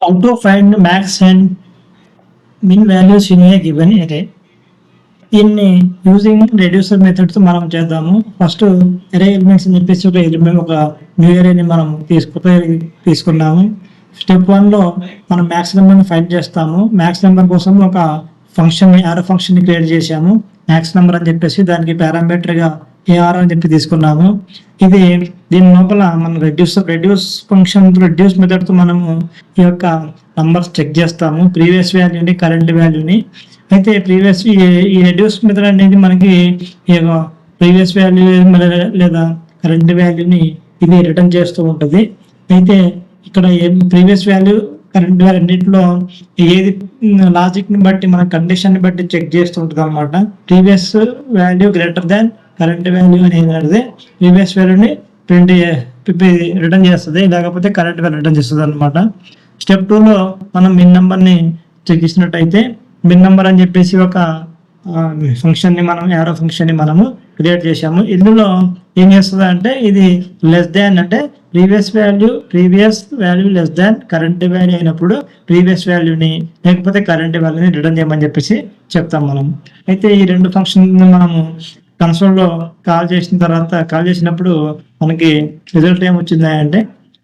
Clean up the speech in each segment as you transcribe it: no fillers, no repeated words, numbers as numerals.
How to find max and min values in a given array. దీన్ని using reducer methods మనం చేద్దాము. First అరే elements అని చెప్పేసి ఒక న్యూ అరేని మనం తీసుకున్నాము. స్టెప్ 1లో మనం మ్యాక్స్ నెంబర్ని ఫైండ్ చేస్తాము. మ్యాక్స్ నెంబర్ కోసం ఒక ఫంక్షన్ యారో ఫంక్షన్ని క్రియేట్ చేశాము. మ్యాక్స్ నెంబర్ అని చెప్పేసి దానికి పారామీటర్గా ఏఆర్ అని చెప్పి తీసుకున్నాము. దీని లోపల మనం రెడ్యూస్ మెథడ్తో మనము ఈ యొక్క నంబర్స్ చెక్ చేస్తాము, ప్రీవియస్ వాల్యూని, కరెంట్ వాల్యూని. అయితే ఈ రెడ్యూస్ మెథడ్ అనేది మనకి ప్రీవియస్ వాల్యూ లేదా కరెంట్ వాల్యూని ఇది రిటర్న్ చేస్తూ ఉంటుంది. అయితే ఇక్కడ ప్రీవియస్ వాల్యూ, కరెంట్ వాల్యూ అన్నింటిలో ఏది లాజిక్ని బట్టి మన కండిషన్ని బట్టి చెక్ చేస్తూ ఉంటుంది అనమాట. Previous value greater than current value అనేది ప్రీవియస్ వాల్యూని రిటర్న్ చేస్తుంది, లేకపోతే కరెంట్ వాల్యూ రిటర్న్ చేస్తుంది అనమాట. స్టెప్ 2లో మనం మిన్ నెంబర్ని చెక్ చేసినట్టయితే మిన్ నెంబర్ అని చెప్పేసి ఒక ఫంక్షన్ని మనం యారో ఫంక్షన్ని మనము క్రియేట్ చేసాము. ఇందులో ఏం చేస్తుంది అంటే ఇది లెస్ దాన్ అంటే previous value less than current value అయినప్పుడు ప్రీవియస్ వాల్యూని లేకపోతే కరెంట్ వాల్యూని రిటర్న్ చేయమని చెప్పేసి చెప్తాం మనం. అయితే ఈ రెండు ఫంక్షన్ మనము కన్సోల్లో కాల్ చేసినప్పుడు మనకి రిజల్ట్ ఏమొచ్చింది అంటే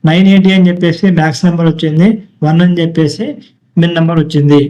980 అని చెప్పేసి మ్యాక్స్ నెంబర్ వచ్చింది, 1 అని చెప్పేసి మిన్ నెంబర్ వచ్చింది.